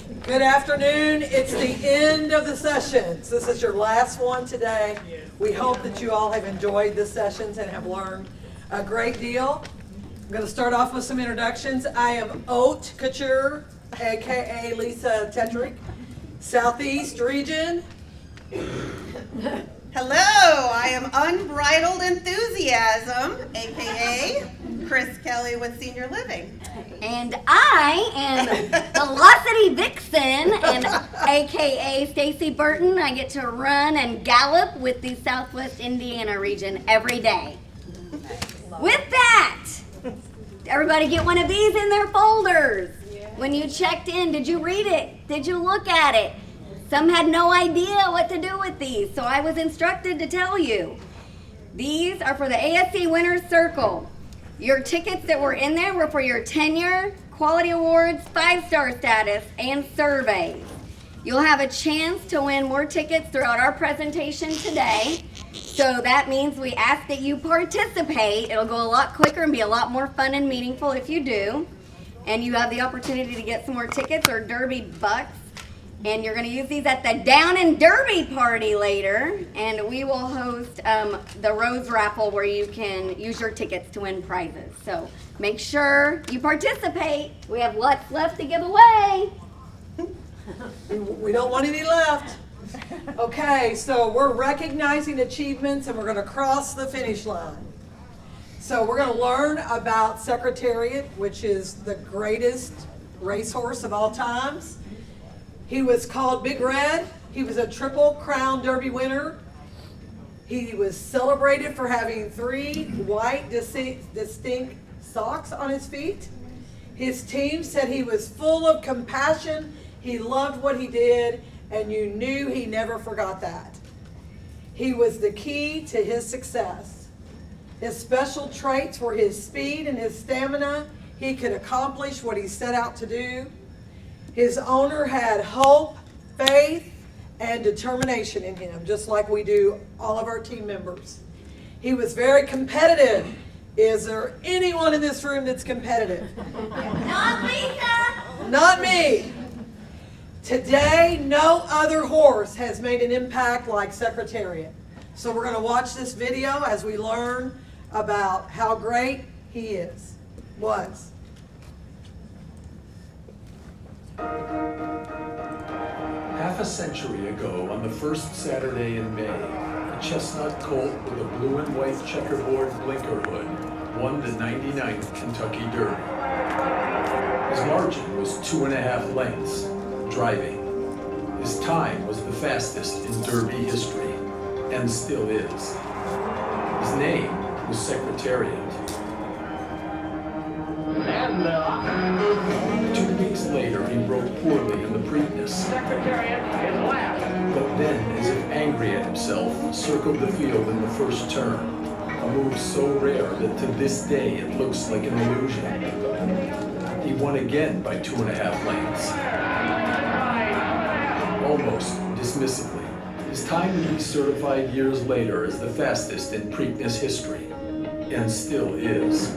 Good afternoon. It's the end of the sessions. This is your last one today. We hope that you all have enjoyed the sessions and have learned a great deal. I'm going to start off with some introductions. I am Haute Couture, aka Lisa Tetrick, Southeast Region. Hello, I am Unbridled Enthusiasm, aka Chris Kelly with Senior Living. And I am Velocity Vixen, and aka Stacy Burton. I get to run and gallop with the Southwest Indiana region every day. With that, everybody get one of these in their folders. When you checked in, did you read it? Did you look at it? Some had no idea what to do with these, so I was instructed to tell you. These are for the ASC Winner's Circle. Your tickets that were in there were for your tenure, quality awards, 5-star status, and surveys. You'll have a chance to win more tickets throughout our presentation today. So that means we ask that you participate. It'll go a lot quicker and be a lot more fun and meaningful if you do. And you have the opportunity to get some more tickets or Derby bucks. And you're going to use these at the Down and Derby party later. And we will host the Rose Raffle where you can use your tickets to win prizes. So make sure you participate. We have lots left to give away. We don't want any left. Okay, so we're recognizing achievements and we're going to cross the finish line. So we're going to learn about Secretariat, which is the greatest racehorse of all times. He was called Big Red. He was a Triple Crown Derby winner. He was celebrated for having 3 white distinct socks on his feet. His team said he was full of compassion. He loved what he did, and you knew he never forgot that. He was the key to his success. His special traits were his speed and his stamina. He could accomplish what he set out to do. His owner had hope, faith, and determination in him, just like we do all of our team members. He was very competitive. Is there anyone in this room that's competitive? Not Lisa! Not me. Today, no other horse has made an impact like Secretariat. So we're going to watch this video as we learn about how great he was. Half a century ago, on the first Saturday in May, a chestnut colt with a blue and white checkerboard blinker hood won the 99th Kentucky Derby. His margin was 2.5 lengths, driving. His time was the fastest in Derby history, and still is. His name was Secretariat. And 2 weeks later, he broke poorly in the Preakness. Secretariat is last. But then, as if angry at himself, circled the field in the first turn. A move so rare that to this day it looks like an illusion. He won again by 2.5 lengths. Almost dismissively. His time would be certified years later as the fastest in Preakness history, and still is.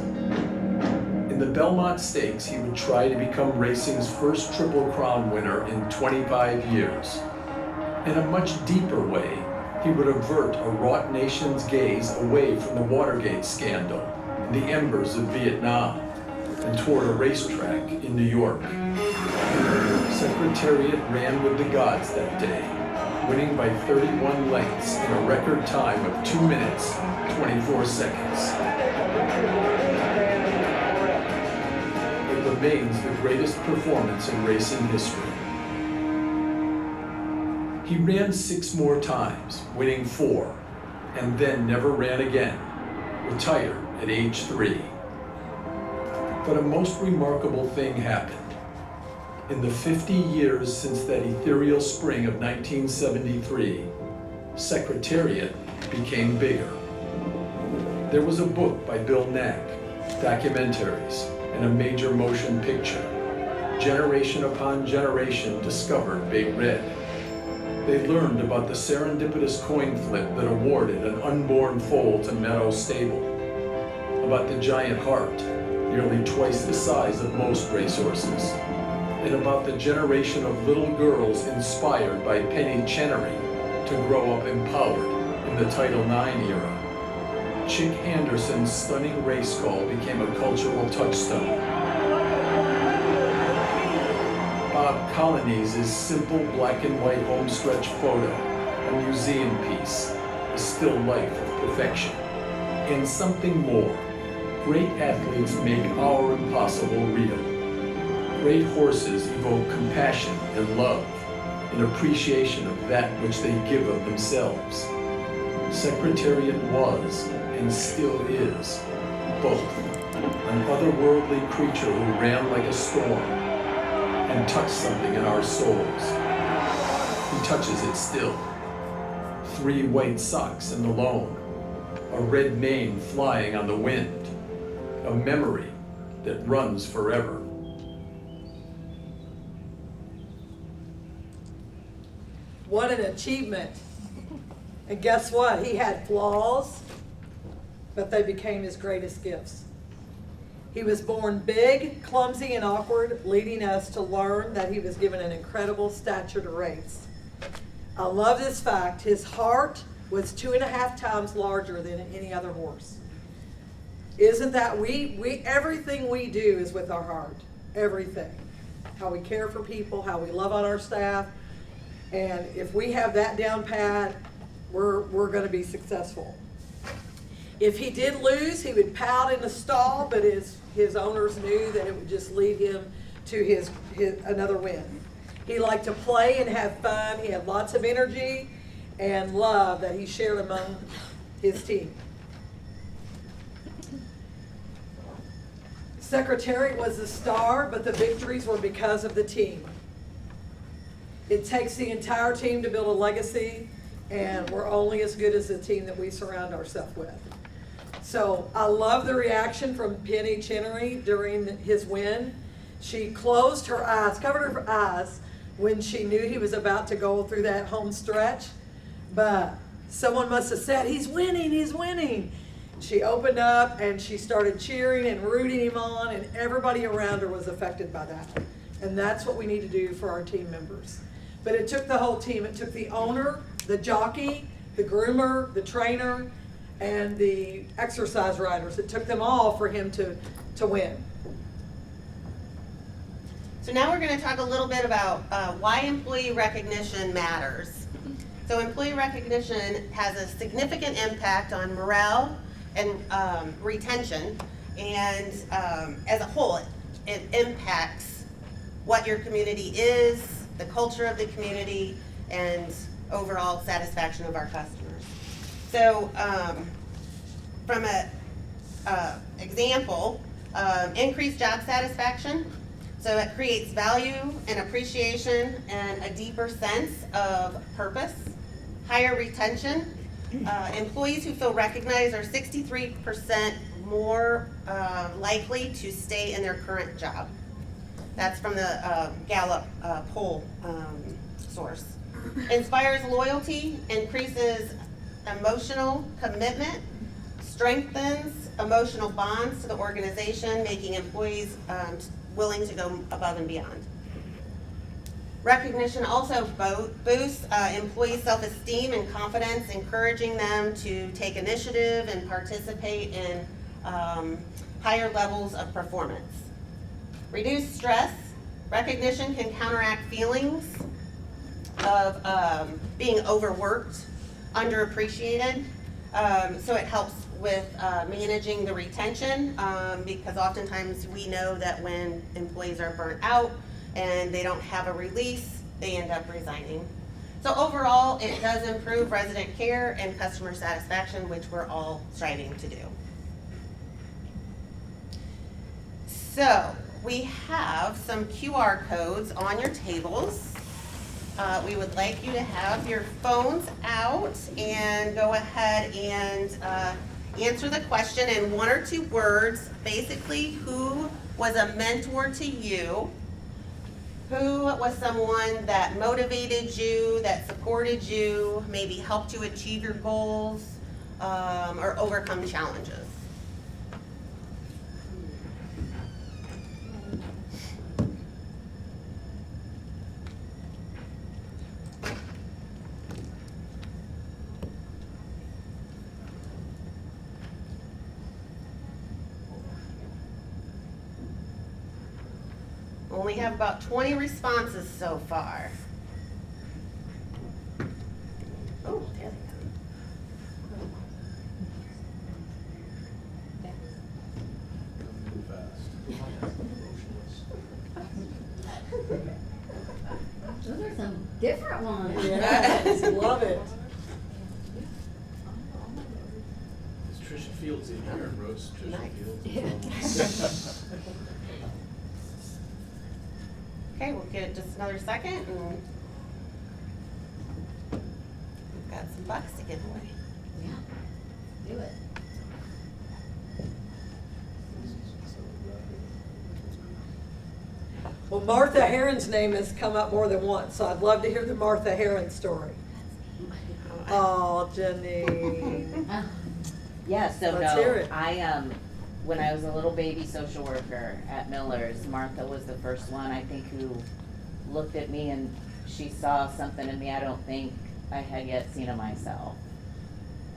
In the Belmont Stakes, he would try to become racing's first Triple Crown winner in 25 years. In a much deeper way, he would avert a wrought nation's gaze away from the Watergate scandal and the embers of Vietnam and toward a racetrack in New York. Secretariat ran with the gods that day, winning by 31 lengths in a record time of 2 minutes, 24 seconds. Remains the greatest performance in racing history. He ran 6 more times, winning 4, and then never ran again, retired at age 3. But a most remarkable thing happened. In the 50 years since that ethereal spring of 1973, Secretariat became bigger. There was a book by Bill Nack, documentaries, and a major motion picture. Generation upon generation discovered Big Red. They learned about the serendipitous coin flip that awarded an unborn foal to Meadow Stable, about the giant heart, nearly twice the size of most racehorses, and about the generation of little girls inspired by Penny Chenery to grow up empowered in the Title IX era. Chick Anderson's stunning race call became a cultural touchstone. Bob Colonies' simple black and white homestretch photo, a museum piece, a still life of perfection. And something more. Great athletes make our impossible real. Great horses evoke compassion and love, an appreciation of that which they give of themselves. Secretariat was, and still is, both an otherworldly creature who ran like a storm and touched something in our souls. He touches it still. 3 white socks in the loan, a red mane flying on the wind, a memory that runs forever. What an achievement. And guess what? He had flaws, but they became his greatest gifts. He was born big, clumsy, and awkward, leading us to learn that he was given an incredible stature to race. I love this fact. His heart was 2.5 times larger than any other horse. Isn't that everything we do is with our heart. Everything. How we care for people, how we love on our staff. And if we have that down pat, we're going to be successful. If he did lose, he would pout in the stall, but his owners knew that it would just lead him to his another win. He liked to play and have fun. He had lots of energy and love that he shared among his team. Secretary was the star, but the victories were because of the team. It takes the entire team to build a legacy, and we're only as good as the team that we surround ourselves with. So I love the reaction from Penny Chenery during his win. She closed her eyes, covered her eyes when she knew he was about to go through that home stretch. But someone must have said, "He's winning, he's winning." She opened up and she started cheering and rooting him on, and everybody around her was affected by that. And that's what we need to do for our team members. But it took the whole team. It took the owner, the jockey, the groomer, the trainer, and the exercise riders. It took them all for him to win. So now we're going to talk a little bit about why employee recognition matters. So employee recognition has a significant impact on morale and retention, and as a whole, it impacts what your community is, the culture of the community, and overall satisfaction of our customers. So from a example, increased job satisfaction. So it creates value and appreciation and a deeper sense of purpose. Higher retention. Employees who feel recognized are 63% more likely to stay in their current job. That's from the Gallup poll source. Inspires loyalty, increases emotional commitment, strengthens emotional bonds to the organization, making employees willing to go above and beyond. Recognition also boosts employee self-esteem and confidence, encouraging them to take initiative and participate in higher levels of performance. Reduce stress. Recognition can counteract feelings of being overworked, underappreciated. So it helps with managing the retention because oftentimes we know that when employees are burnt out and they don't have a release, they end up resigning. So overall, it does improve resident care and customer satisfaction, which we're all striving to do. So we have some QR codes on your tables. We would like you to have your phones out and go ahead and answer the question in 1 or 2 words. Basically, who was a mentor to you? Who was someone that motivated you, that supported you, maybe helped you achieve your goals, or overcome challenges? Only have about 20 responses so far. Oh, there they Those are some different ones. Yes, love it. Is Trisha Fields in here? Rose Trisha Nice. Fields. Okay, we'll get just another second and we've got some bucks to give away. Yeah. Do it. Well, Martha Heron's name has come up more than once, so I'd love to hear the Martha Heron story. Oh, Janine. Yeah, so Let's hear no, it. when I was a little baby social worker at Miller's, Martha was the first one, I think, who looked at me and she saw something in me I don't think I had yet seen of myself.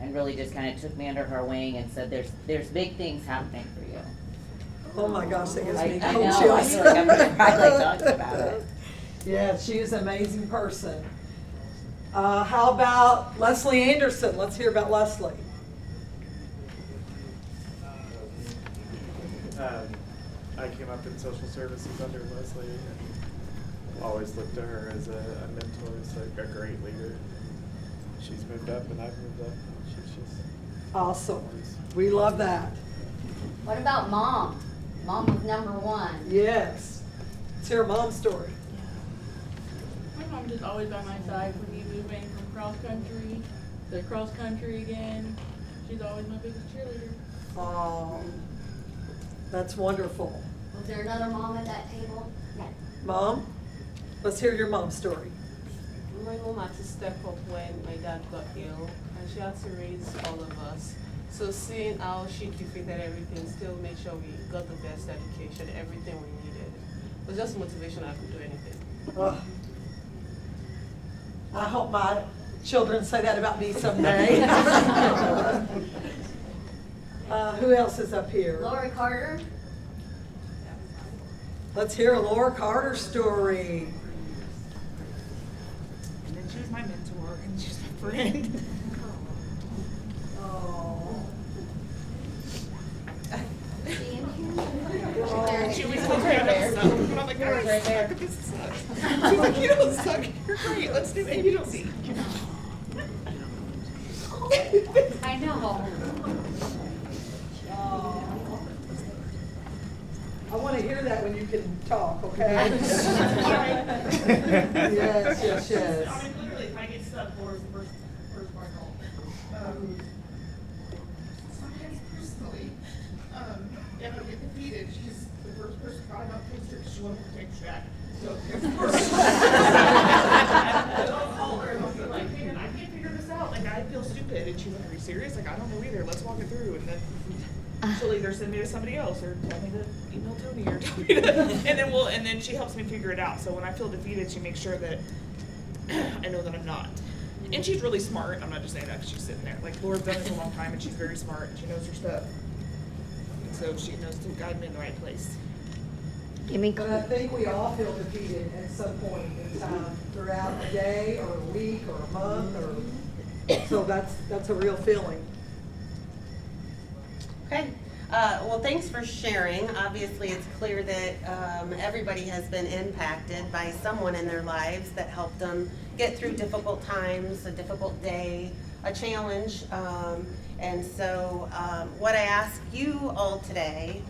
And really just kind of took me under her wing and said, there's big things happening for you. Oh my gosh, that gives I me know, cold I chills. feel like I'm gonna cry like talking about it. Yeah, she is an amazing person. How about Leslie Anderson? Let's hear about Leslie. I came up in social services under Leslie and always looked to her as a mentor, as like a great leader. She's moved up and I've moved up. She's just Awesome. We love that. What about Mom? Mom was number one. Yes. Let's hear Mom's story. My mom just always by my side for me moving from cross country to cross country again. She's always my biggest cheerleader. Oh, that's wonderful. Was there another mom at that table? Yeah. Mom, let's hear your mom's story. My mom had to step up when my dad got ill, and she had to raise all of us. So seeing how she defeated everything, still made sure we got the best education, everything we needed. It was just motivation. I could do anything. Ugh. I hope my children say that about me someday. Who else is up here? Lori Carter. Let's hear a Laura Carter story. And then she was my mentor and she's my friend. Oh. She always tells me I don't suck. And I'm like, I suck, but this sucks. She's like, you don't suck, you're great, let's do it, you don't see. I know. I want to hear that when you can talk, okay? Yes, yes. I mean, literally, if I get stuck, Laura's the first part call. Sometimes personally, if I get defeated, she's the first person to about poster because she wants to take back. So, of course. I'll call her and I'll be like, hey, I can't figure this out. Like, I feel stupid. And she's like, are you serious? Like, I don't know either. Let's walk it through. And then she'll either send me to somebody else or tell me to email Tony or tell me to, and then she helps me figure it out. So when I feel defeated, she makes sure that I know that I'm not. And she's really smart. I'm not just saying that because she's sitting there. Like, Laura's done this a long time and she's very smart and she knows her stuff. And so she knows to guide me in the right place. Give me. But I think we all feel defeated at some point in time throughout a day or a week or a month so that's a real feeling. Okay. Well, thanks for sharing. Obviously, it's clear that everybody has been impacted by someone in their lives that helped them get through difficult times, a difficult day, a challenge. And so what I ask you all today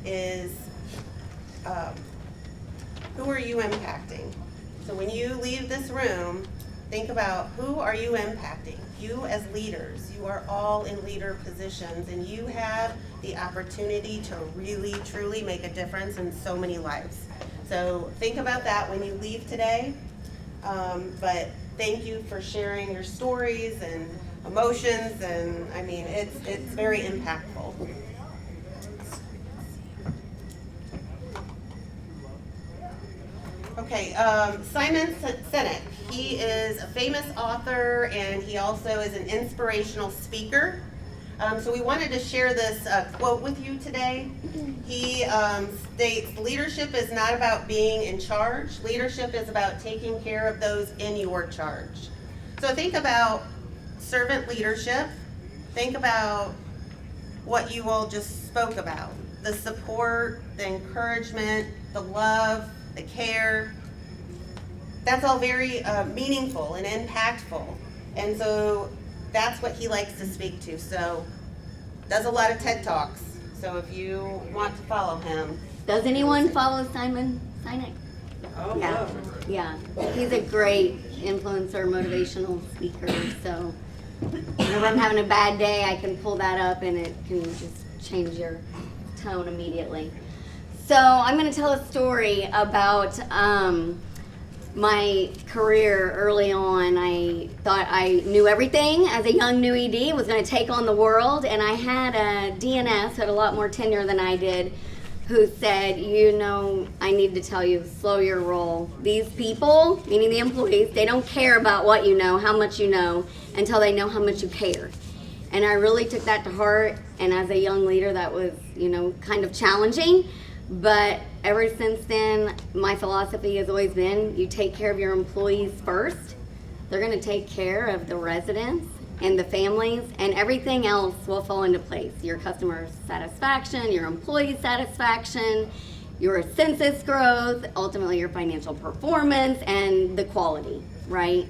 is, who are you impacting? So when you leave this room, think about who are you impacting? You as leaders, you are all in leader positions and you have the opportunity to really, truly make a difference in so many lives. So think about that when you leave today. But thank you for sharing your stories and emotions, and I mean, it's very impactful. Okay, Simon Sinek. He is a famous author and he also is an inspirational speaker. So we wanted to share this quote with you today. He states, leadership is not about being in charge. Leadership is about taking care of those in your charge. So think about servant leadership. Think about what you all just spoke about. The support, the encouragement, the love, the care. That's all very meaningful and impactful. And so that's what he likes to speak to. So does a lot of TED Talks. So if you want to follow him. Does anyone follow Simon Sinek? Oh, Yeah. Yeah. He's a great influencer, motivational speaker. So whenever I'm having a bad day, I can pull that up and it can just change your tone immediately. So I'm going to tell a story about my career early on. I thought I knew everything as a young new ED, was going to take on the world, and I had a DNS who had a lot more tenure than I did, who said, I need to tell you, slow your roll. These people, meaning the employees, they don't care about what you know, how much you know, until they know how much you care. And I really took that to heart, and as a young leader, that was, kind of challenging. But ever since then, my philosophy has always been, you take care of your employees first. They're going to take care of the residents and the families, and everything else will fall into place. Your customer satisfaction, your employee satisfaction, your census growth, ultimately your financial performance, and the quality, right?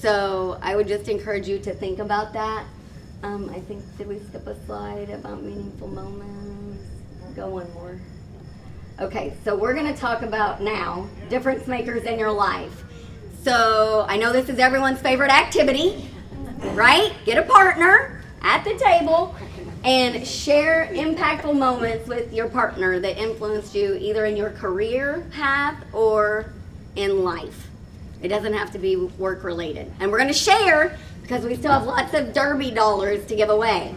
So I would just encourage you to think about that. I think, did we skip a slide about meaningful moments? Go one more. Okay, so we're going to talk about now difference makers in your life. So I know this is everyone's favorite activity, right? Get a partner at the table and share impactful moments with your partner that influenced you either in your career path or in life. It doesn't have to be work related. And we're going to share because we still have lots of Derby dollars to give away.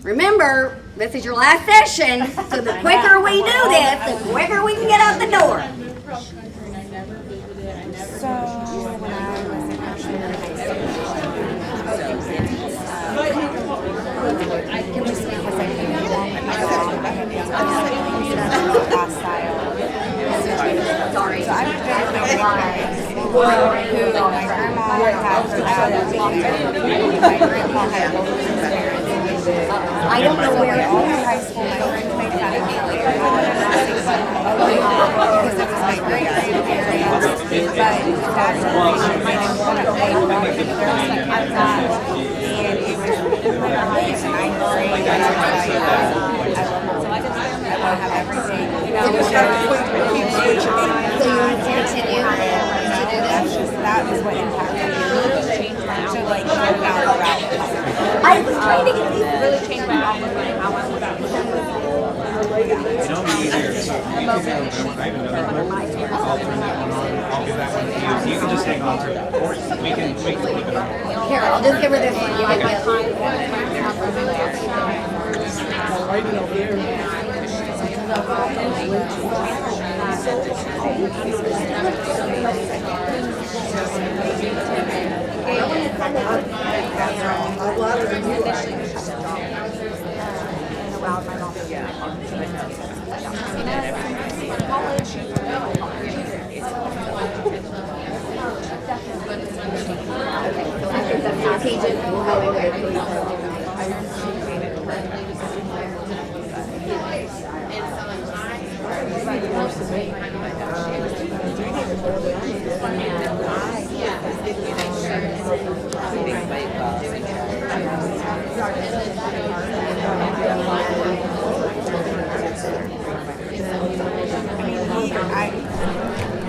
Remember, this is your last session, so the quicker we do this, the quicker we can get out the door. I moved cross country and I never visited. I never. So when I was in freshman in high school, just because I couldn't get along with my mom, I had been hostile. Sorry. So I was very realized who my grandma had my grandpa had both of his parents. I don't know where all through high school my friends made fun of me later on because it was my great grandparents. But that generation didn't want to play along with the girls that I got. And it was literally in ninth grade and I was like, I want to have everything. So you want to continue to do this? That was what impacted me to like go down the route. I was trying to get these. Really changed my outlook on how I was about Me either. So you can I have another one. I'll turn that one on. I'll give that one to you. So you can just hang on to it. Or we can flip it on. Here, I'll just give her this one. You can get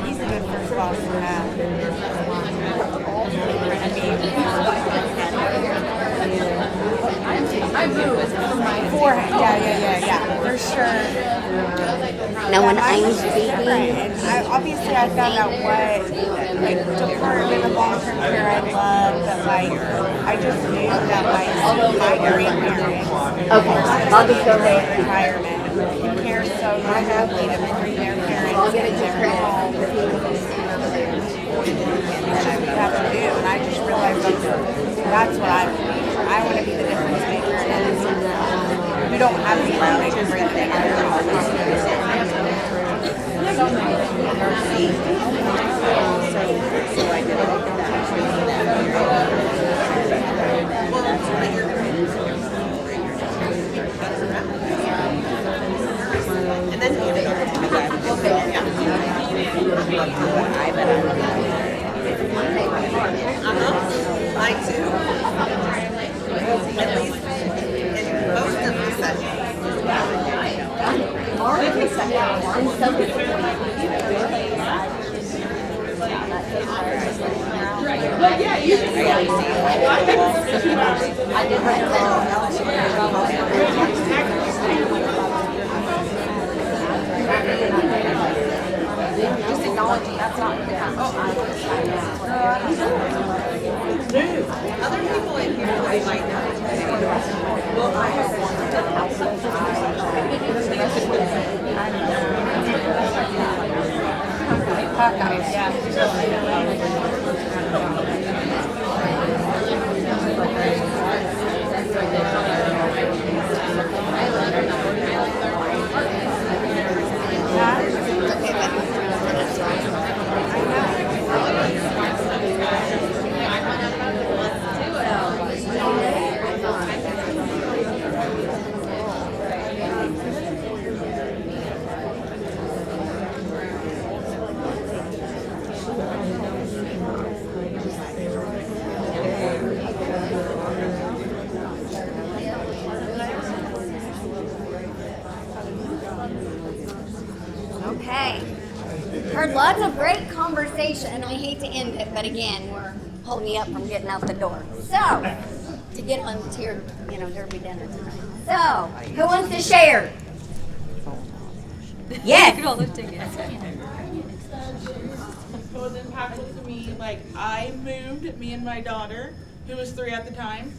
He's a good first boss to have. I moved from my Yeah, for sure. Now when I'm Mine was different. speaking, And obviously I found out what department of long-term care I love, but I just knew that my grandparents I'll just go there. retirement who care so deeply to bring their parents into their home. And I would have to do, and I just realized that's what I want to be the difference maker. I too. At least in most of the sessions. Just acknowledging that's not going to happen. Other people in here might not. Well, I have Okay. Heard lots of great conversation. I hate to end it, but again, we're holding you up from getting out the door. So, to get on to your, derby dinner tonight. So, who wants to share? Yes. It was impactful to me. Like, I moved, me and my daughter, who was 3 at the time,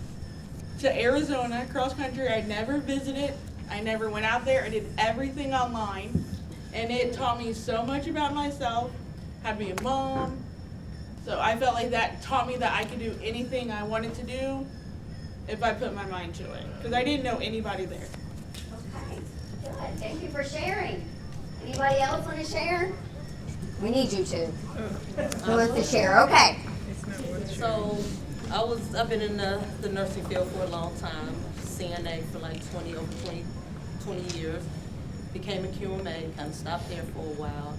to Arizona, cross country. I'd never visited. I never went out there. I did everything online. And it taught me so much about myself, how to be a mom. So I felt like that taught me that I could do anything I wanted to do if I put my mind to it. Because I didn't know anybody there. Okay, good. Thank you for sharing. Anybody else want to share? We need you to. Who wants to share? Okay. So I've been in the nursing field for a long time, CNA for like 20 years. Became a QMA, kind of stopped there for a while.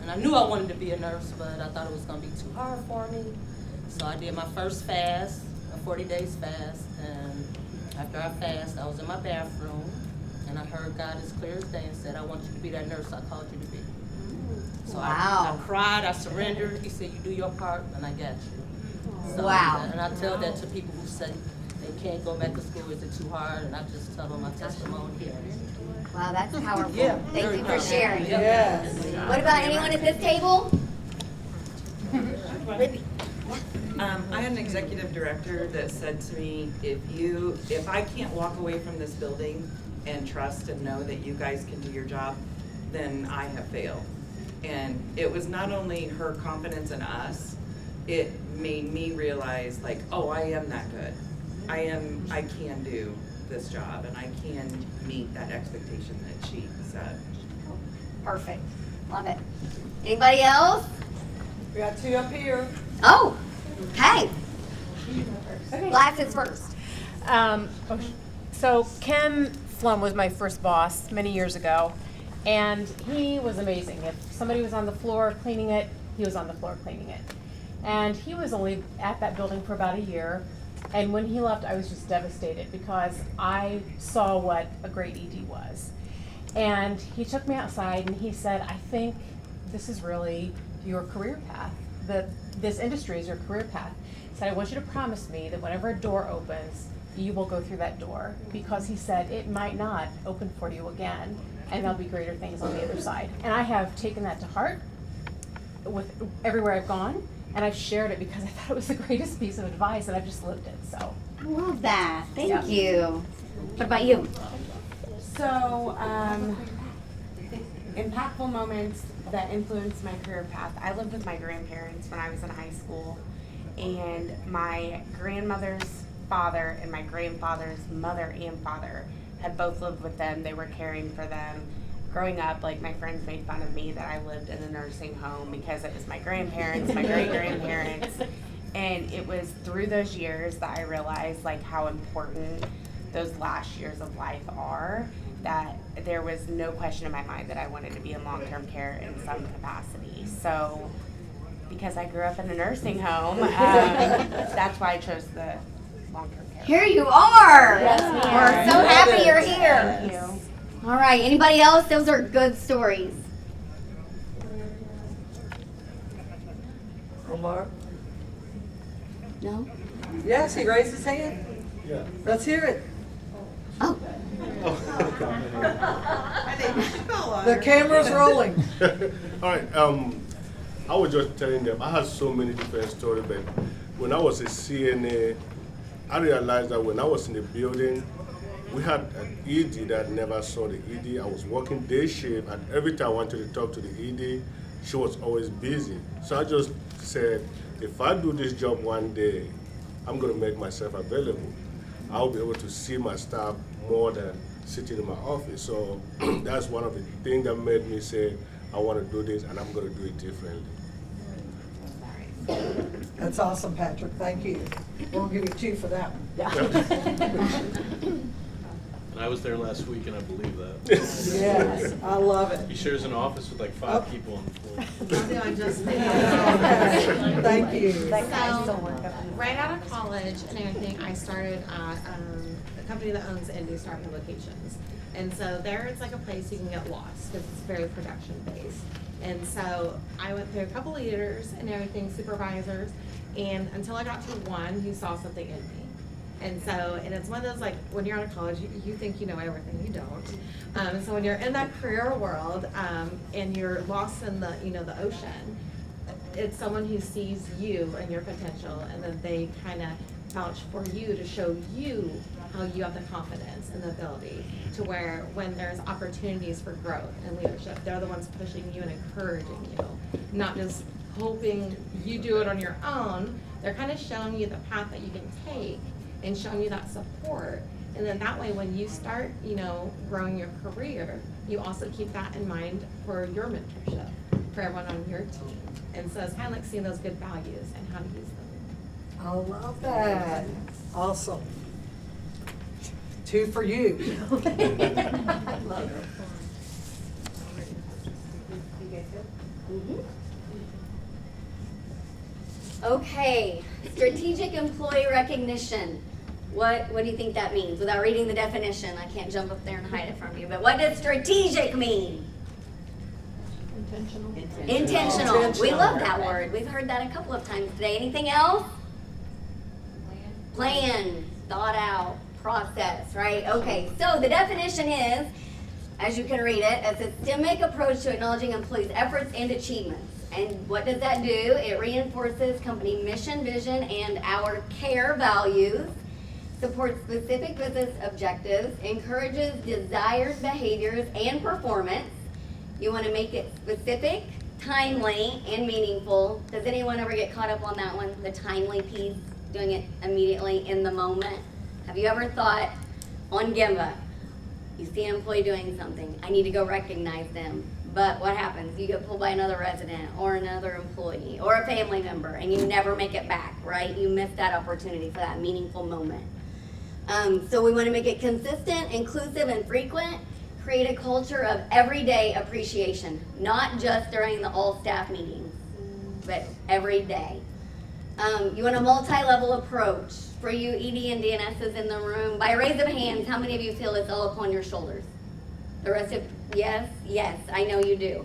And I knew I wanted to be a nurse, but I thought it was gonna be too hard for me. So I did my first fast, a 40 days fast, and after I fast, I was in my bathroom, and I heard God as clear as day and said, I want you to be that nurse I called you to be. So Wow. I cried, I surrendered. He said, you do your part, and I got you. So, Wow. And I tell that to people who say they can't go back to school, is it too hard? And I just tell them my testimony here. Wow, that's powerful. Yeah. Thank you for sharing. Yes. What about anyone at this table? I had an executive director that said to me, if I can't walk away from this building and trust and know that you guys can do your job, then I have failed. And it was not only her confidence in us, it made me realize like, oh, I am that good. I can do this job and I can meet that expectation that she set. Perfect. Love it. Anybody else? We got 2 up here. Oh, okay. Glasses first. So Ken Flum was my first boss many years ago, and he was amazing. If somebody was on the floor cleaning it, he was on the floor cleaning it. And he was only at that building for about a year, and when he left, I was just devastated because I saw what a great ED was. And he took me outside and he said, I think this is really your career path. This industry is your career path. He said, I want you to promise me that whenever a door opens, you will go through that door, because he said it might not open for you again and there'll be greater things on the other side. And I have taken that to heart with everywhere I've gone, and I've shared it because I thought it was the greatest piece of advice, and I've just lived it, so. I love that. Thank Yeah. you. What about you? So, impactful moments that influenced my career path. I lived with my grandparents when I was in high school, and my grandmother's father and my grandfather's mother and father had both lived with them. They were caring for them. Growing up, like, my friends made fun of me that I lived in a nursing home because it was my grandparents, my great-grandparents. And it was through those years that I realized, like, how important those last years of life are, that there was no question in my mind that I wanted to be in long-term care in some capacity. So, because I grew up in a nursing home, that's why I chose the long-term care. Here you are. Yes, We're so happy you're here. Thank you. All right, anybody else? Those are good stories. Omar? No? Yes, he raised his hand. Yeah. Let's hear it. Oh. The camera's rolling. All right. I was just telling them I had so many different stories, but when I was a CNA, I realized that when I was in the building, we had an ED that never saw the ED. I was working day shift, and every time I wanted to talk to the ED, she was always busy. So I just said, if I do this job one day, I'm going to make myself available. I'll be able to see my staff more than sitting in my office. So that's one of the things that made me say, I want to do this, and I'm going to do it differently. That's awesome, Patrick. Thank you. We'll give you 2 for that one. And I was there last week, and I believe that. Yes, I love it. He shares an office with like 5 people on the floor. Thank you. So, right out of college and everything, I started at a company that owns Indy Star Publications. And so there it's like a place you can get lost because it's very production based. And so I went through a couple leaders and everything, supervisors, and until I got to one who saw something in me. And so, and it's one of those, like, when you're out of college, you think you know everything, you don't. So when you're in that career world, and you're lost in the, the ocean, it's someone who sees you and your potential, and then they kind of vouch for you to show you how you have the confidence and the ability to where when there's opportunities for growth and leadership, they're the ones pushing you and encouraging you, not just hoping you do it on your own. They're kind of showing you the path that you can take and showing you that support. And then that way, when you start, growing your career, you also keep that in mind for your mentorship, for everyone on your team. And so it's kind of like seeing those good values and how to use them. I love that. Awesome. 2 for you. I love it. Okay, strategic employee recognition. What do you think that means? Without reading the definition, I can't jump up there and hide it from you, but what does strategic mean? Intentional. We love that word. We've heard that a couple of times today. Anything else? Plan, thought out, process, right? Okay, so the definition is, as you can read it, a systemic approach to acknowledging employees' efforts and achievements. And what does that do? It reinforces company mission, vision, and our care values, supports specific business objectives, encourages desired behaviors and performance. You want to make it specific, timely, and meaningful. Does anyone ever get caught up on that one, the timely piece, doing it immediately in the moment? Have you ever thought on Gemba, you see an employee doing something, I need to go recognize them. But what happens? You get pulled by another resident or another employee or a family member and you never make it back, right? You miss that opportunity for that meaningful moment. So we want to make it consistent, inclusive, and frequent. Create a culture of everyday appreciation, not just during the all-staff meetings, but every day. You want a multi-level approach. For you ED and DNSs in the room, by raise of hands, how many of you feel it's all upon your shoulders? The rest of, yes, I know you do.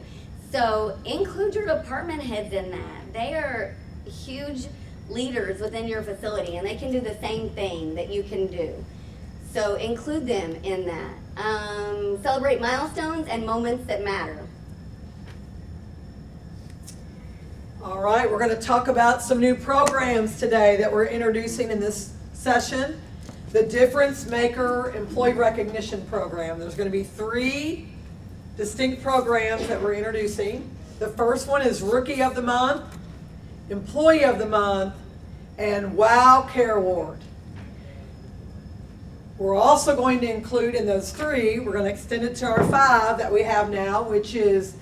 So include your department heads in that. They are huge leaders within your facility and they can do the same thing that you can do. So include them in that. Celebrate milestones and moments that matter. All right, we're going to talk about some new programs today that we're introducing in this session. The Difference Maker Employee Recognition Program. There's going to be 3 distinct programs that we're introducing. The first one is Rookie of the Month, Employee of the Month, and Wow Care Award. We're also going to include in those 3, we're going to extend it to our 5 that we have now, which is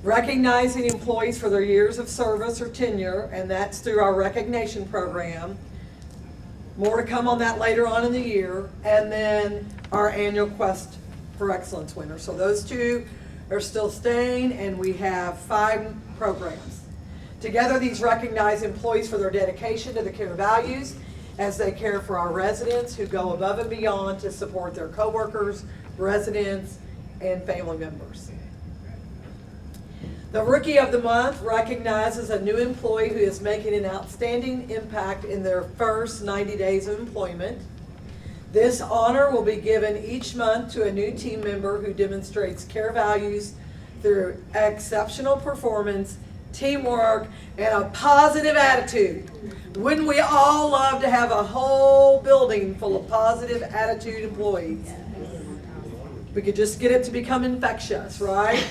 recognizing employees for their years of service or tenure, and that's through our recognition program. More to come on that later on in the year. And then our annual Quest for Excellence winner. So those two are still staying, and we have 5 programs. Together, these recognize employees for their dedication to the care values as they care for our residents who go above and beyond to support their coworkers, residents, and family members. The Rookie of the Month recognizes a new employee who is making an outstanding impact in their first 90 days of employment. This honor will be given each month to a new team member who demonstrates care values through exceptional performance, teamwork, and a positive attitude. Wouldn't we all love to have a whole building full of positive attitude employees? We could just get it to become infectious, right?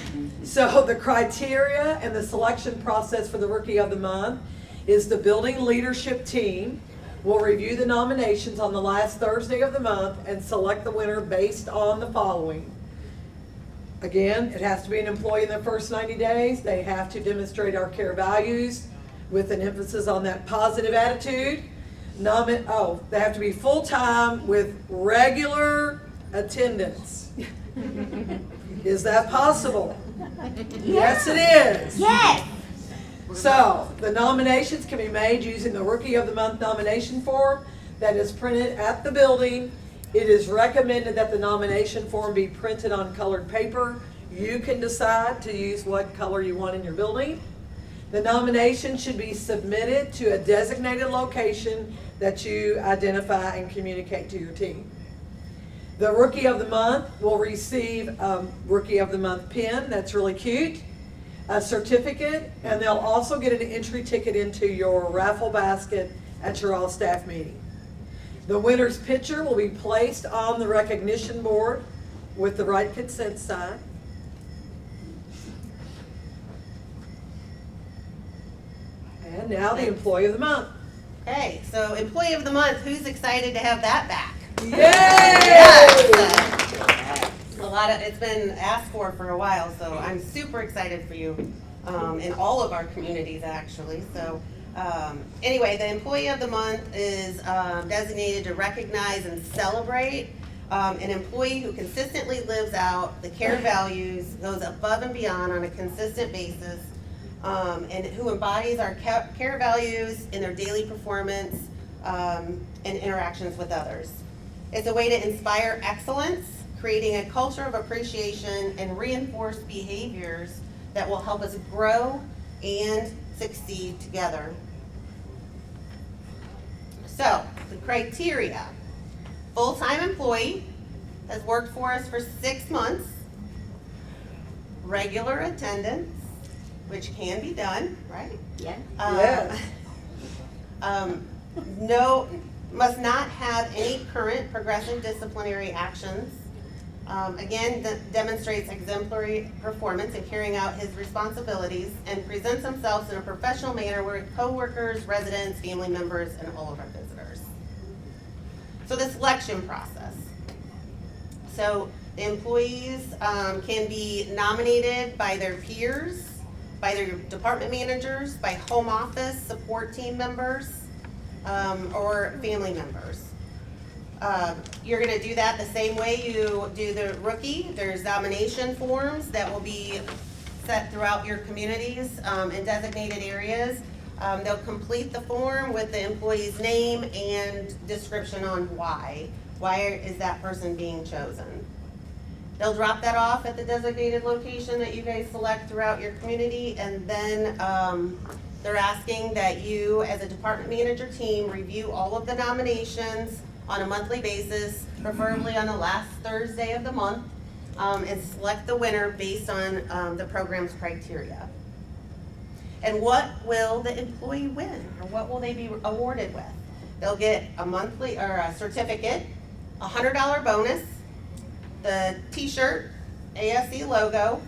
So the criteria and the selection process for the Rookie of the Month is the building leadership team will review the nominations on the last Thursday of the month and select the winner based on the following. Again, it has to be an employee in the first 90 days. They have to demonstrate our care values with an emphasis on that positive attitude. They have to be full-time with regular attendance. Is that possible? Yes, it is. Yes. So, the nominations can be made using the Rookie of the Month nomination form that is printed at the building. It is recommended that the nomination form be printed on colored paper. You can decide to use what color you want in your building. The nomination should be submitted to a designated location that you identify and communicate to your team. The Rookie of the Month will receive a Rookie of the Month pin, that's really cute, a certificate, and they'll also get an entry ticket into your raffle basket at your all-staff meeting. The winner's picture will be placed on the recognition board with the right consent sign. And now the Employee of the Month. Okay, so Employee of the Month, who's excited to have that back? Yay! Yes. It's been asked for a while, so I'm super excited for you in all of our communities, actually. So anyway, the Employee of the Month is designated to recognize and celebrate an employee who consistently lives out the care values, goes above and beyond on a consistent basis, and who embodies our care values in their daily performance and interactions with others. It's a way to inspire excellence, creating a culture of appreciation and reinforce behaviors that will help us grow and succeed together. So, the criteria. Full-time employee has worked for us for 6 months. Regular attendance, which can be done, right? Yeah. Yes. Must not have any current progressive disciplinary actions. Again, demonstrates exemplary performance in carrying out his responsibilities and presents himself in a professional manner with coworkers, residents, family members, and all of our visitors. So the selection process. So the employees can be nominated by their peers, by their department managers, by home office support team members, or family members. You're going to do that the same way you do the Rookie. There's nomination forms that will be set throughout your communities in designated areas. They'll complete the form with the employee's name and description on why. Why is that person being chosen? They'll drop that off at the designated location that you guys select throughout your community, and then they're asking that you, as a department manager team, review all of the nominations on a monthly basis, preferably on the last Thursday of the month, and select the winner based on the program's criteria. And what will the employee win, or what will they be awarded with? They'll get a monthly or a certificate, a $100 bonus, the t-shirt, ASC logo,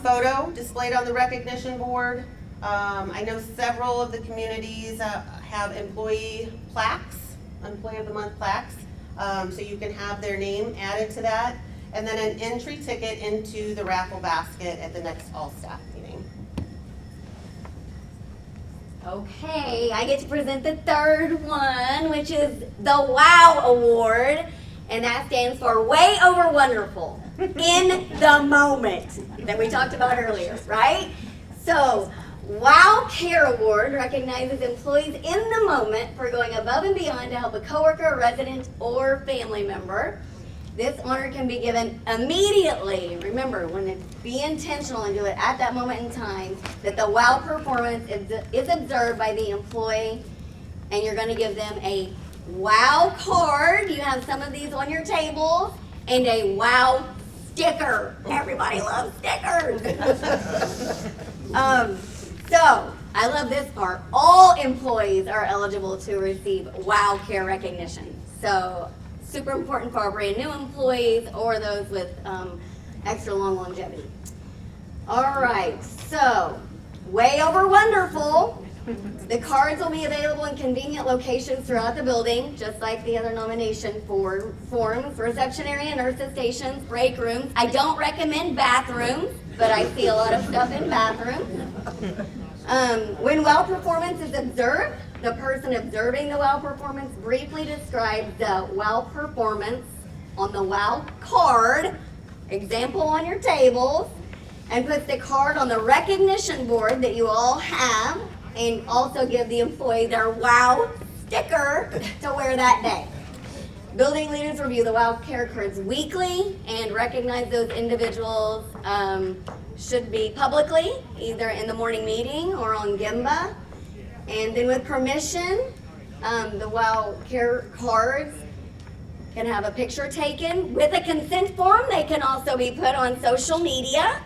photo displayed on the recognition board. I know several of the communities have employee plaques, Employee of the Month plaques, so you can have their name added to that, and then an entry ticket into the raffle basket at the next all-staff meeting. Okay, I get to present the third one, which is the WOW Award, and that stands for Way Over Wonderful. in the moment that we talked about earlier, right? So, WOW Care Award recognizes employees in the moment for going above and beyond to help a coworker, resident, or family member. This honor can be given immediately. Remember, be intentional and do it at that moment in time, that the WOW performance is observed by the employee, and you're going to give them a WOW card. You have some of these on your tables, and a WOW sticker. Everybody loves stickers. So, I love this part. All employees are eligible to receive WOW Care recognition. So, super important for our brand new employees or those with extra long longevity. All right, so way over wonderful. The cards will be available in convenient locations throughout the building, just like the other nomination forms, reception area, nurses stations, break rooms. I don't recommend bathrooms, but I see a lot of stuff in bathrooms. When WOW performance is observed, the person observing the WOW performance briefly describes the WOW performance on the WOW card, example on your tables, and puts the card on the recognition board that you all have, and also give the employee their WOW sticker to wear that day. Building leaders review the WOW Care cards weekly and recognize those individuals should be publicly, either in the morning meeting or on Gemba. And then with permission, the WOW Care cards can have a picture taken. With a consent form, they can also be put on social media.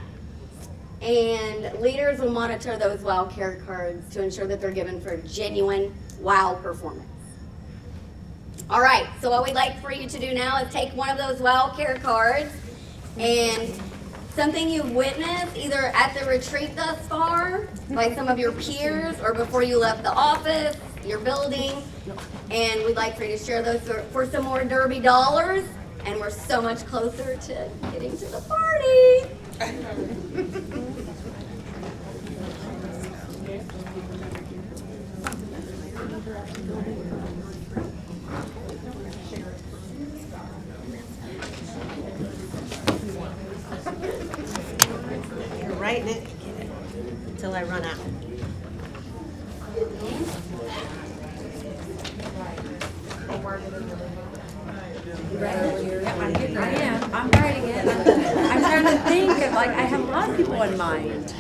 And leaders will monitor those WOW Care cards to ensure that they're given for genuine WOW performance. All right, so what we'd like for you to do now is take one of those WOW Care cards, and something you've witnessed either at the retreat thus far by some of your peers or before you left the office, your building, and we'd like for you to share those for some more Derby dollars, and we're so much closer to getting to the party. You're writing it until I run out. I am. I'm writing it. I'm trying to think of, like, I have a lot of people in mind.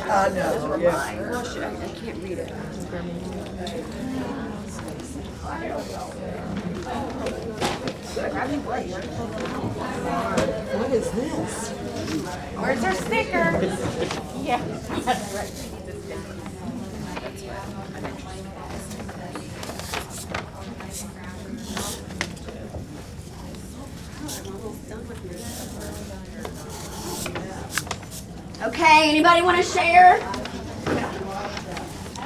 I know, yeah. I can't read it. What is this? Where's our sticker? Yeah. Okay, anybody want to share?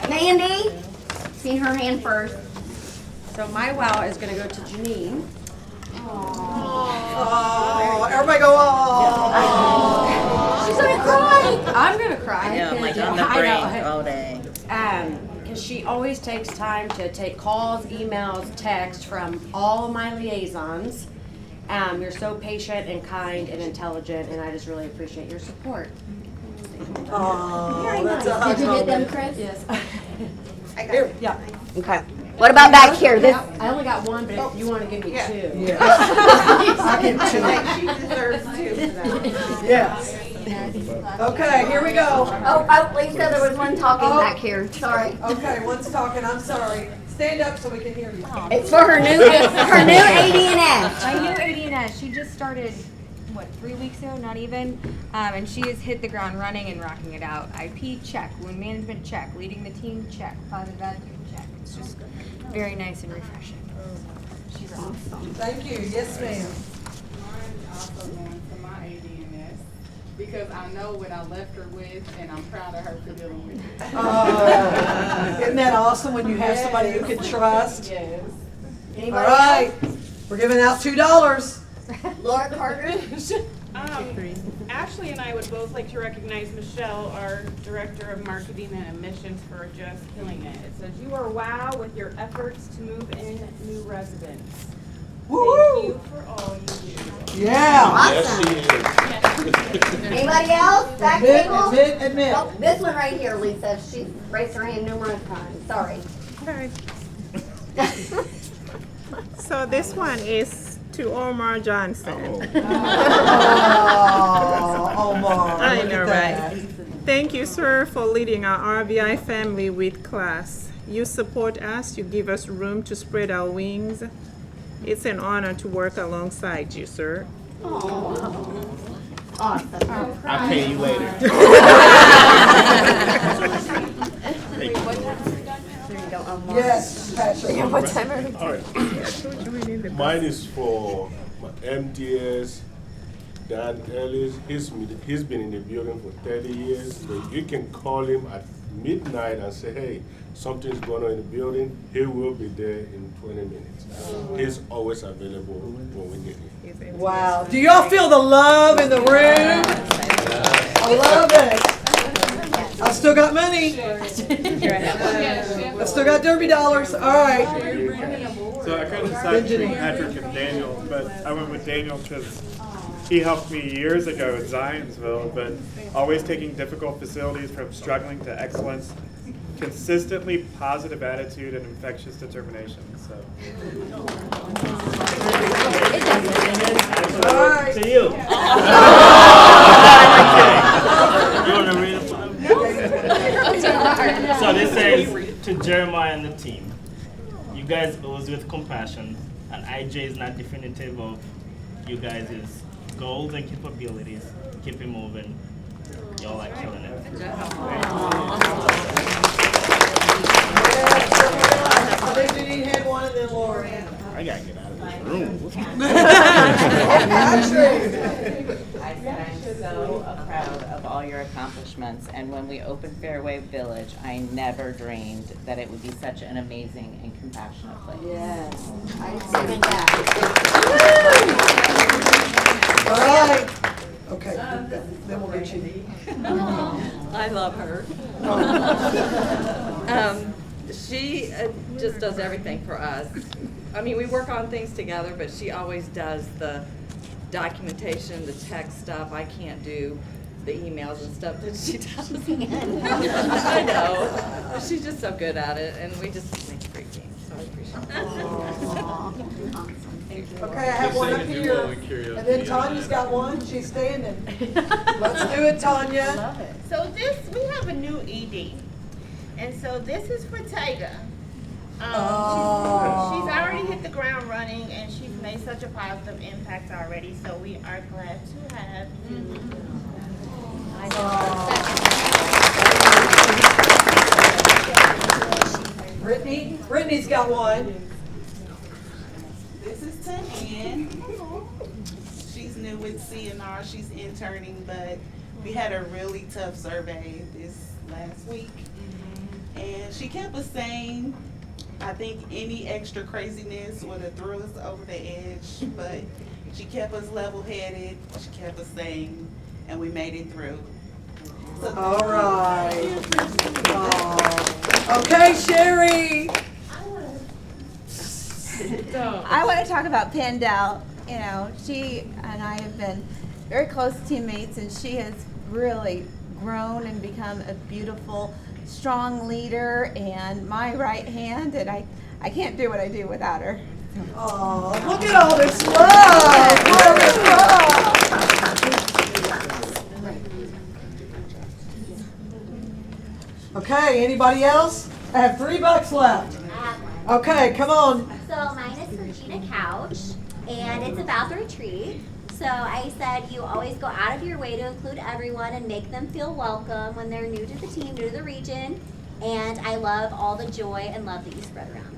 Mandy? Seen her hand first. So my wow is going to go to Janine. Oh, everybody go, oh. She's gonna cry. I'm gonna cry. I know, I'm like on the brink all day. Because she always takes time to take calls, emails, texts from all of my liaisons. You're so patient and kind and intelligent, and I just really appreciate your support. Oh, Very that's nice. a hug Did you get them, moment. Chris? Yes. I got it. Yeah. Okay. What about back here? This. I only got one, but if you want to give me two. Yeah. I get two. She deserves two for that. Yes. Okay, here we go. Oh, Lisa, there was one talking back here. Sorry. Okay, one's talking, I'm sorry. Stand up so we can hear you. It's for her new AD&S. My new AD&S, she just started, 3 weeks ago, not even, and she has hit the ground running and rocking it out. IP, check. Wound management, check. Leading the team, check. Positive attitude, check. It's just very nice and refreshing. She's awesome. Thank you, yes ma'am. Mine's also going to my AD&S because I know what I left her with, and I'm proud of her for dealing with it. Isn't that awesome when you have somebody you can trust? Yes. All right, we're giving out $2. Laura Carter. Ashley and I would both like to recognize Michelle, our Director of Marketing and Admissions, for just killing it. It says, "You are wow with your efforts to move in new residents. Thank you for all you do." Yeah. Awesome. Anybody else? Back table? Admit. Oh, this one right here, Lisa. She's raised her hand numerous times. Sorry. Okay. So this one is to Omar Johnson. Omar. I know, right? Thank you, sir, for leading our RBI family with class. You support us, you give us room to spread our wings. It's an honor to work alongside you, sir. Awesome. I'll pay you later. Yes, Patrick. What time are we? All right. Mine is for my MTS, Dan Ellis. He's been in the building for 30 years. So you can call him at midnight and say, hey, something's going on in the building. He will be there in 20 minutes. He's always available when we get here. Wow. Do y'all feel the love in the room? I love it. I still got money. I still got Derby dollars. All right. So I kind of decided between Patrick and Daniel, but I went with Daniel because he helped me years ago in Zionsville, but always taking difficult facilities from struggling to excellence, consistently positive attitude and infectious determination. So. All right. To you. You want to read it? So this says to Jeremiah and the team, you guys oozed with compassion, and IJ is not definitive of you guys' goals and capabilities. Keep it moving. Y'all are killing it. I think Janine had one and then Laura. I gotta get out of this room. I said I'm so proud of all your accomplishments, and when we opened Fairway Village, I never dreamed that it would be such an amazing and compassionate place. Yes, I second that. All right. Okay, then we'll get you. I love her. She just does everything for us. I mean, we work on things together, but she always does the documentation, the tech stuff. I can't do the emails and stuff that she does. I know. But she's just so good at it, and we just make a great team, so I appreciate it. Okay, I have one up here. And then Tanya's got one. She's standing. Let's do it, Tanya. So we have a new ED. And so this is for Tyga. She's already hit the ground running, and she's made such a positive impact already. So we are glad to have you. Brittany's got one. This is to Ann. She's new with CNR. She's interning, but we had a really tough survey this last week. And she kept us sane. I think any extra craziness would have threw us over the edge, but she kept us level-headed. She kept us sane, and we made it through. So, all right. Okay, Sherry. I want to talk about Pendel. You know, she and I have been very close teammates, and she has really grown and become a beautiful, strong leader and my right hand, and I can't do what I do without her. Oh, look at all this love! Okay, anybody else? I have $3 left. Okay, come on. So mine is for Gina Couch, and it's about the retreat. So I said you always go out of your way to include everyone and make them feel welcome when they're new to the team, new to the region. And I love all the joy and love that you spread around.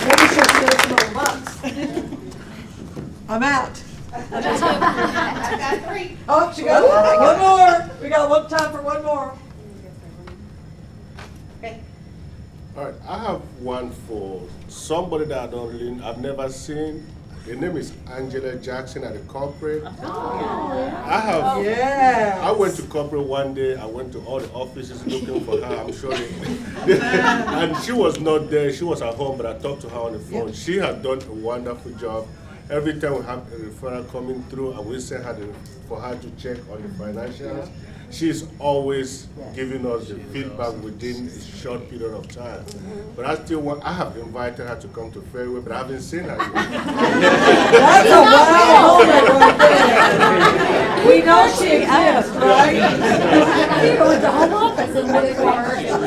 Maybe she'll share some more bucks. I'm out. I've got 3. Oh, she got one more. We got one time for one more. Okay. All right, I have one for somebody that I've never seen. Her name is Angela Jackson at the corporate. I have. Yeah. I went to corporate one day. I went to all the offices looking for her. I'm sure and she was not there. She was at home, but I talked to her on the phone. Yep. She had done a wonderful job. Every time we have a referral coming through, and we send her for her to check on the financials. She's always giving us the feedback within a short period of time. But I have invited her to come to Fairway, but I haven't seen her yet. That's a wow moment right there. We know she exists, right? You go into home office and look for her. You'll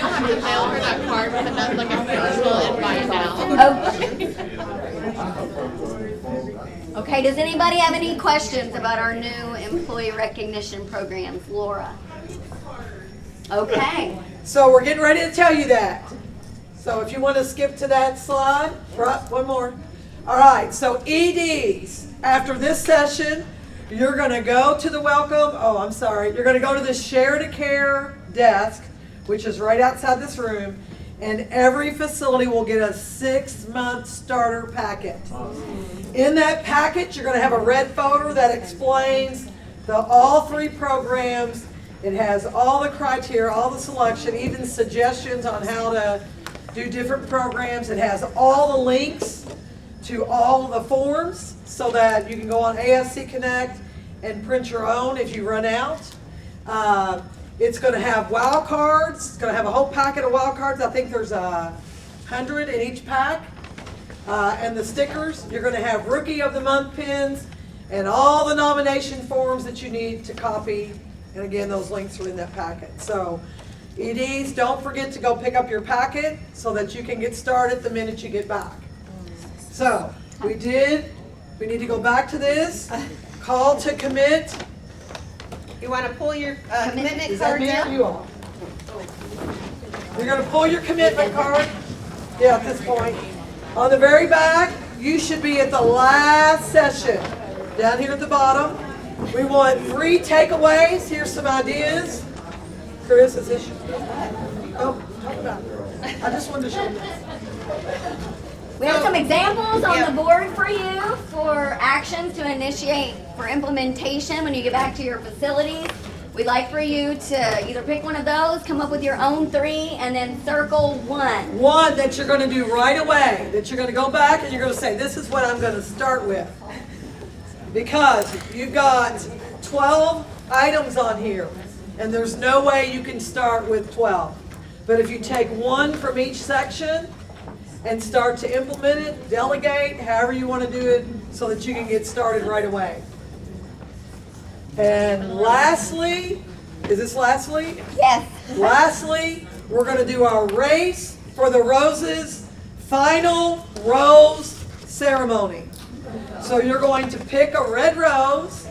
have to mail her that card with another, like a physical invite now. Okay, does anybody have any questions about our new employee recognition programs? Laura? Okay. So we're getting ready to tell you that. So if you want to skip to that slide, right, one more. All right, so EDs, after this session, you're going to go to the you're going to go to the Share to Care desk, which is right outside this room, and every facility will get a 6-month starter packet. In that packet, you're going to have a red folder that explains all 3 programs. It has all the criteria, all the selection, even suggestions on how to do different programs. It has all the links to all the forms so that you can go on ASC Connect and print your own if you run out. It's going to have wild cards. It's going to have a whole packet of wild cards. I think there's 100 in each pack. And the stickers. You're going to have Rookie of the Month pins and all the nomination forms that you need to copy. And again, those links are in that packet. So EDs, don't forget to go pick up your packet so that you can get started the minute you get back. So we need to go back to this. Call to commit. You want to pull your commitment Is that card me or down? you all? You're going to pull your commitment card. Yeah, at this point. On the very back, you should be at the last session. Down here at the bottom. We want 3 takeaways. Here's some ideas. Chris, is this? Oh, talk about it. I just wanted to show you this. We have some examples on the board for you for actions to initiate for implementation when you get back to your facilities. We'd like for you to either pick one of those, come up with your own 3, and then circle 1. One that you're going to do right away, that you're going to go back and you're going to say, this is what I'm going to start with. Because you've got 12 items on here, and there's no way you can start with 12. But if you take 1 from each section and start to implement it, delegate, however you want to do it, so that you can get started right away. And lastly, is this lastly? Yes. Lastly, we're going to do our Race for the Roses final rose ceremony. So you're going to pick a red rose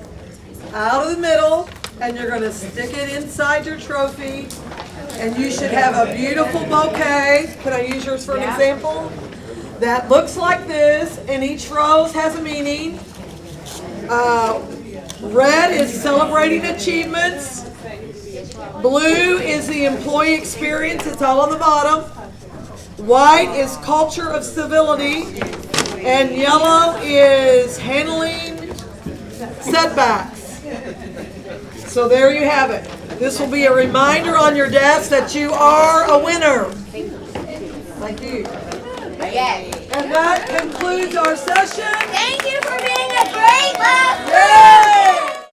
out of the middle, and you're going to stick it inside your trophy, and you should have a beautiful bouquet. Can I use yours for an example? That looks like this, and each rose has a meaning. Red is celebrating achievements. Blue is the employee experience. It's all on the bottom. White is culture of civility. And yellow is handling setbacks. So there you have it. This will be a reminder on your desk that you are a winner. Thank you. Yes. And that concludes our session. Thank